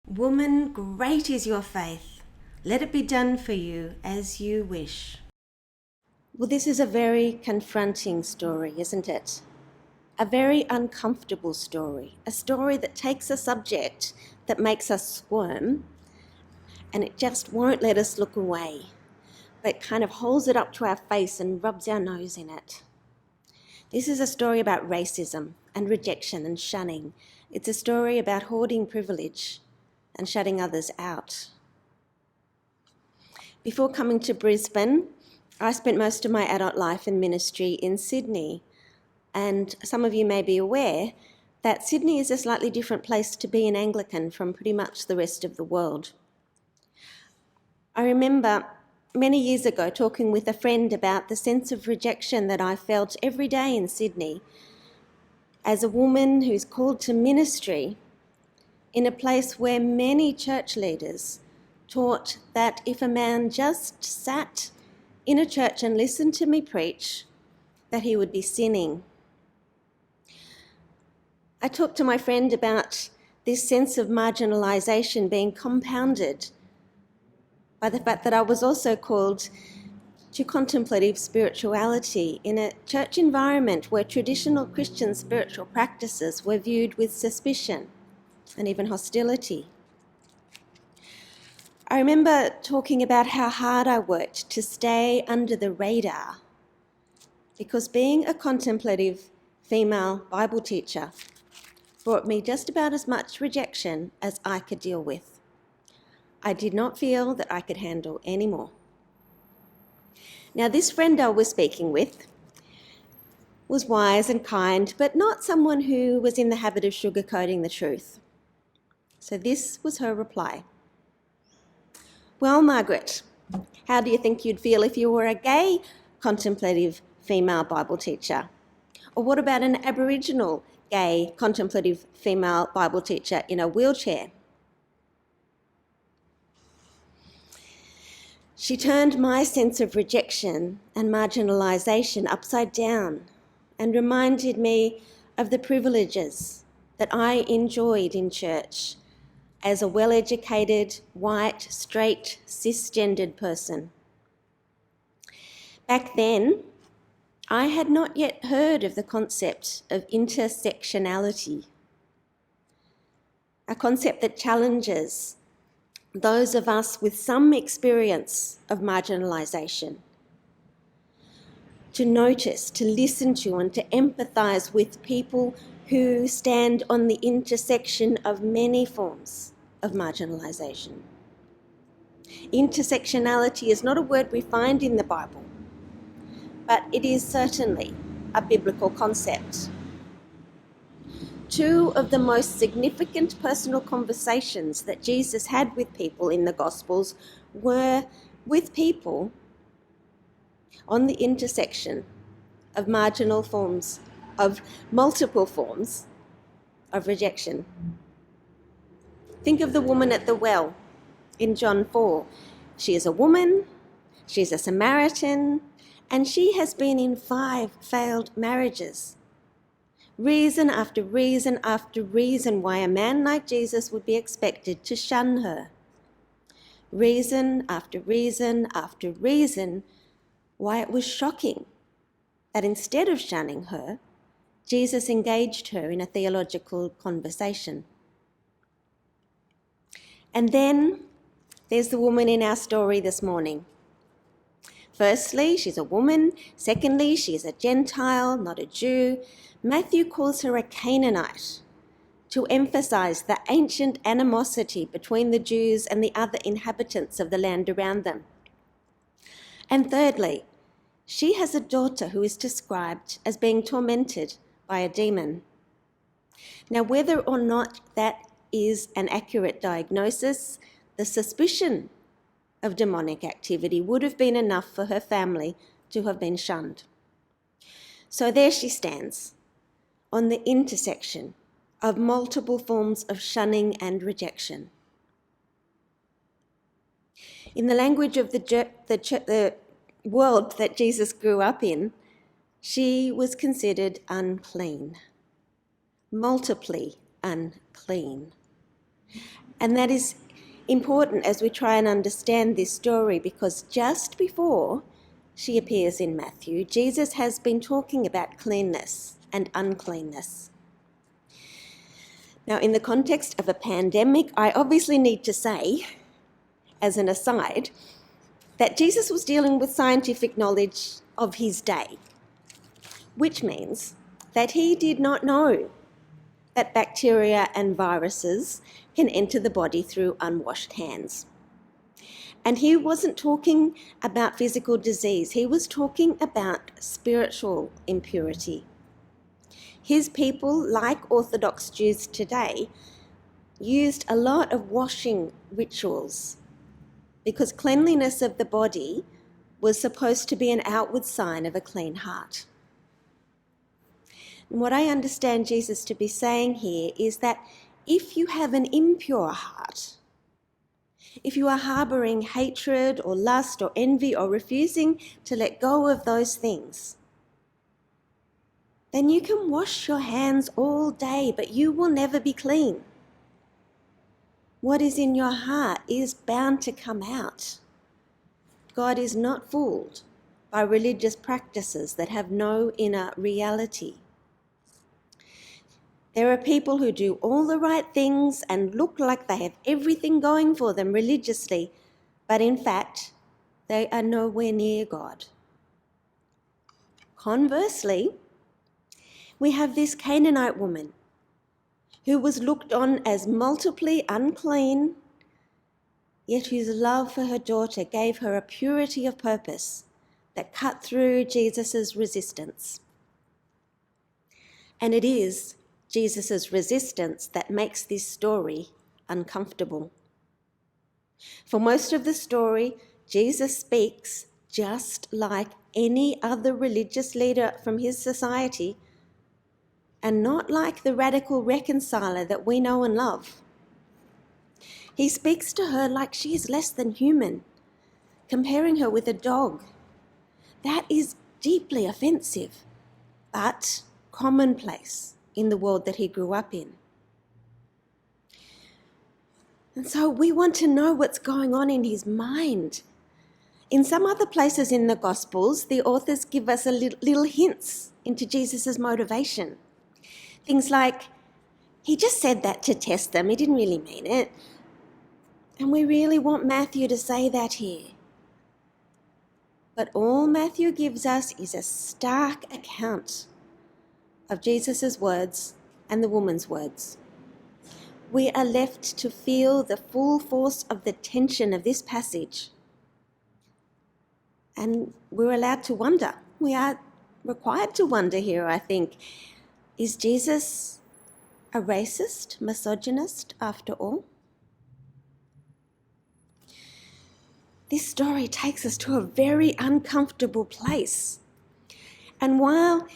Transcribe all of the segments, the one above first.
Woman, great is your faith. Let it be done for you as you wish. Well, this is a very confronting story, isn't it? A very uncomfortable story. A story that takes a subject that makes us squirm and it just won't let us look away, but kind of holds it up to our face and rubs our nose in it. This is a story about racism and rejection and shunning. It's a story about hoarding privilege and shutting others out. Before coming to Brisbane, I spent most of my adult life in ministry in Sydney. And some of you may be aware that Sydney is a slightly different place to be an Anglican from pretty much the rest of the world. I remember many years ago talking with a friend about the sense of rejection that I felt every day in Sydney as a woman who's called to ministry in a place where many church leaders taught that if a man just sat in a church and listened to me preach, that he would be sinning. I talked to my friend about this sense of marginalisation being compounded by the fact that I was also called to contemplative spirituality in a church environment where traditional Christian spiritual practices were viewed with suspicion and even hostility. I remember talking about how hard I worked to stay under the radar because being a contemplative female Bible teacher brought me just about as much rejection as I could deal with. I did not feel that I could handle any more. Now, this friend I was speaking with was wise and kind, but not someone who was in the habit of sugarcoating the truth. So this was her reply. Well, Margaret, how do you think you'd feel if you were a gay, contemplative female Bible teacher? Or what about an Aboriginal gay, contemplative female Bible teacher in a wheelchair? She turned my sense of rejection and marginalisation upside down and reminded me of the privileges that I enjoyed in church as a well-educated, white, straight, cisgendered person. Back then, I had not yet heard of the concept of intersectionality, a concept that challenges those of us with some experience of marginalisation to notice, to listen to, and to empathise with people who stand on the intersection of many forms of marginalisation. Intersectionality is not a word we find in the Bible, but it is certainly a biblical concept. Two of the most significant personal conversations that Jesus had with people in the Gospels were with people on the intersection of multiple forms of rejection. Think of the woman at the well in John 4. She is a woman, she's a Samaritan, and she has been in 5 failed marriages. Reason after reason after reason why a man like Jesus would be expected to shun her. Reason after reason after reason why it was shocking that instead of shunning her, Jesus engaged her in a theological conversation. And then there's the woman in our story this morning. Firstly, she's a woman. Secondly, she's a Gentile, not a Jew. Matthew calls her a Canaanite to emphasise the ancient animosity between the Jews and the other inhabitants of the land around them. And thirdly, she has a daughter who is described as being tormented by a demon. Now, whether or not that is an accurate diagnosis, the suspicion of demonic activity would have been enough for her family to have been shunned. So there she stands, on the intersection of multiple forms of shunning and rejection. In the language of the world that Jesus grew up in, she was considered unclean, multiply unclean. And that is important as we try and understand this story, because just before she appears in Matthew, Jesus has been talking about cleanness and uncleanness. Now, in the context of a pandemic, I obviously need to say, as an aside, that Jesus was dealing with scientific knowledge of his day, which means that he did not know that bacteria and viruses can enter the body through unwashed hands. And he wasn't talking about physical disease, he was talking about spiritual impurity. His people, like Orthodox Jews today, used a lot of washing rituals because cleanliness of the body was supposed to be an outward sign of a clean heart. And what I understand Jesus to be saying here is that if you have an impure heart, if you are harboring hatred or lust or envy or refusing to let go of those things, then you can wash your hands all day, but you will never be clean. What is in your heart is bound to come out. God is not fooled by religious practices that have no inner reality. There are people who do all the right things and look like they have everything going for them religiously, but in fact, they are nowhere near God. Conversely, we have this Canaanite woman who was looked on as multiply unclean, yet whose love for her daughter gave her a purity of purpose that cut through Jesus' resistance. And it is Jesus' resistance that makes this story uncomfortable. For most of the story, Jesus speaks just like any other religious leader from his society, and not like the radical reconciler that we know and love. He speaks to her like she is less than human, comparing her with a dog. That is deeply offensive, but commonplace in the world that he grew up in. And so we want to know what's going on in his mind. In some other places in the Gospels, the authors give us a little hints into Jesus' motivation. Things like, he just said that to test them, he didn't really mean it. And we really want Matthew to say that here. But all Matthew gives us is a stark account of Jesus' words and the woman's words. We are left to feel the full force of the tension of this passage. And we're allowed to wonder. We are required to wonder here, I think. Is Jesus a racist, misogynist after all? This story takes us to a very uncomfortable place. And while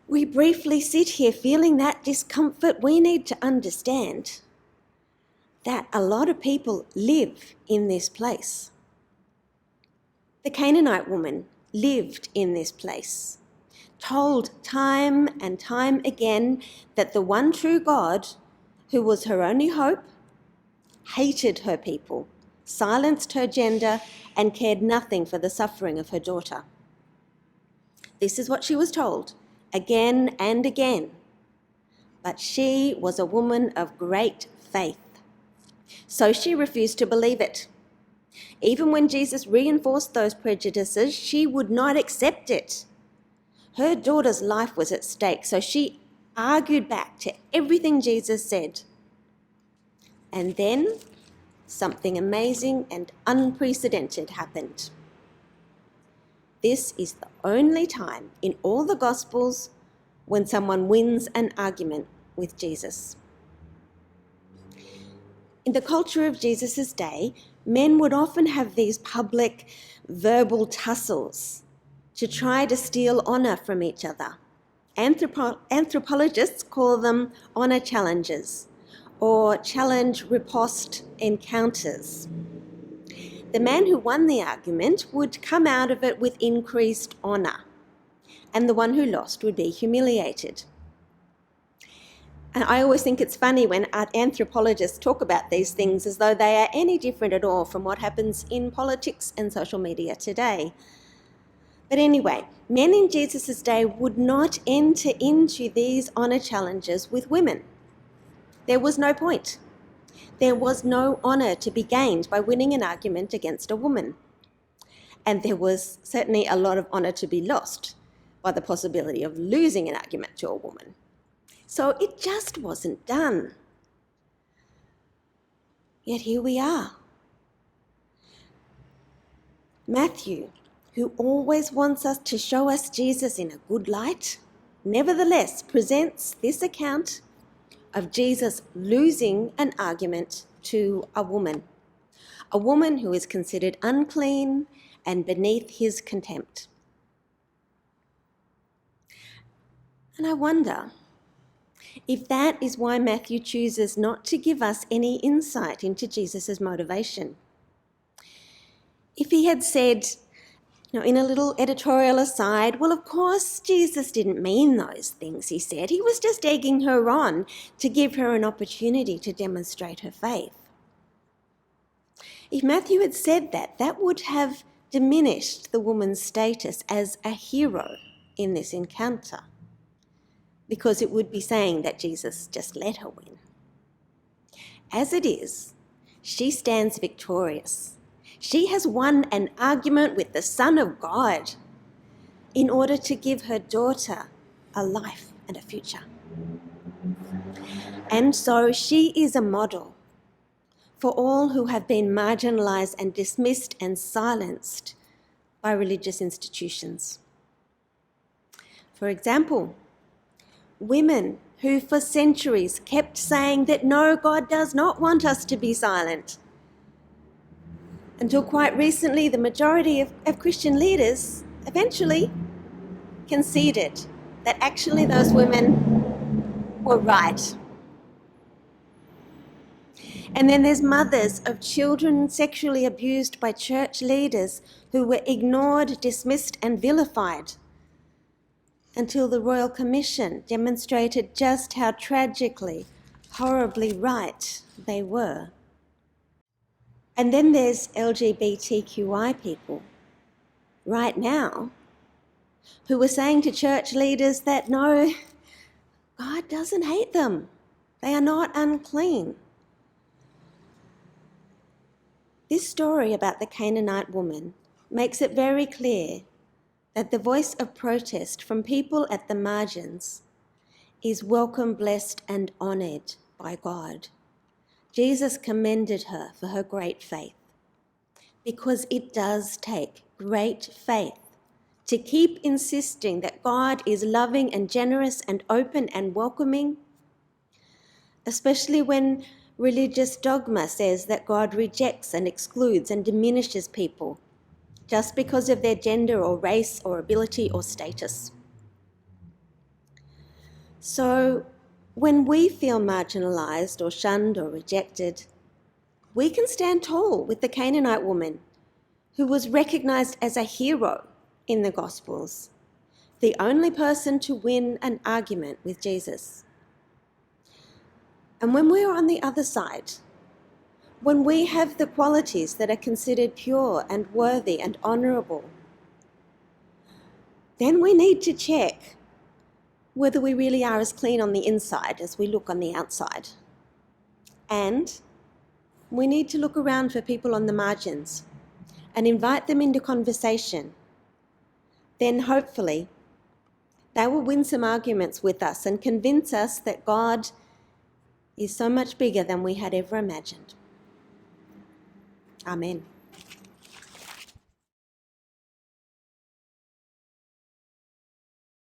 we briefly sit here feeling that discomfort, we need to understand that a lot of people live in this place. The Canaanite woman lived in this place, told time and time again that the one true God, who was her only hope, hated her people, silenced her gender, and cared nothing for the suffering of her daughter. This is what she was told again and again. But she was a woman of great faith, so she refused to believe it. Even when Jesus reinforced those prejudices, she would not accept it. Her daughter's life was at stake, so she argued back to everything Jesus said. And then something amazing and unprecedented happened. This is the only time in all the Gospels when someone wins an argument with Jesus. In the culture of Jesus' day, men would often have these public verbal tussles to try to steal honour from each other. Anthropologists call them honour challenges or challenge riposte encounters. The man who won the argument would come out of it with increased honour, and the one who lost would be humiliated. And I always think it's funny when anthropologists talk about these things as though they are any different at all from what happens in politics and social media today. But anyway, men in Jesus' day would not enter into these honour challenges with women. There was no point. There was no honour to be gained by winning an argument against a woman. And there was certainly a lot of honour to be lost by the possibility of losing an argument to a woman. So it just wasn't done. Yet here we are. Matthew, who always wants us to show us Jesus in a good light, nevertheless presents this account of Jesus losing an argument to a woman who is considered unclean and beneath his contempt. And I wonder if that is why Matthew chooses not to give us any insight into Jesus' motivation. If he had said, in a little editorial aside, well, of course, Jesus didn't mean those things he said. He was just egging her on to give her an opportunity to demonstrate her faith. If Matthew had said that, that would have diminished the woman's status as a hero in this encounter, because it would be saying that Jesus just let her win. As it is, she stands victorious. She has won an argument with the Son of God in order to give her daughter a life and a future. And so she is a model for all who have been marginalised and dismissed and silenced by religious institutions. For example, women who for centuries kept saying that no, God does not want us to be silent. Until quite recently, the majority of Christian leaders eventually conceded that actually those women were right. And then there's mothers of children sexually abused by church leaders who were ignored, dismissed, and vilified until the Royal Commission demonstrated just how tragically, horribly right they were. And then there's LGBTQI people right now who are saying to church leaders that no, God doesn't hate them. They are not unclean. This story about the Canaanite woman makes it very clear that the voice of protest from people at the margins is welcome, blessed, and honoured by God. Jesus commended her for her great faith, because it does take great faith to keep insisting that God is loving and generous and open and welcoming, especially when religious dogma says that God rejects and excludes and diminishes people just because of their gender or race or ability or status. So when we feel marginalised or shunned or rejected, we can stand tall with the Canaanite woman who was recognised as a hero in the Gospels, the only person to win an argument with Jesus. And when we are on the other side, when we have the qualities that are considered pure and worthy and honourable, then we need to check whether we really are as clean on the inside as we look on the outside. And we need to look around for people on the margins and invite them into conversation. Then hopefully they will win some arguments with us and convince us that God is so much bigger than we had ever imagined. Amen.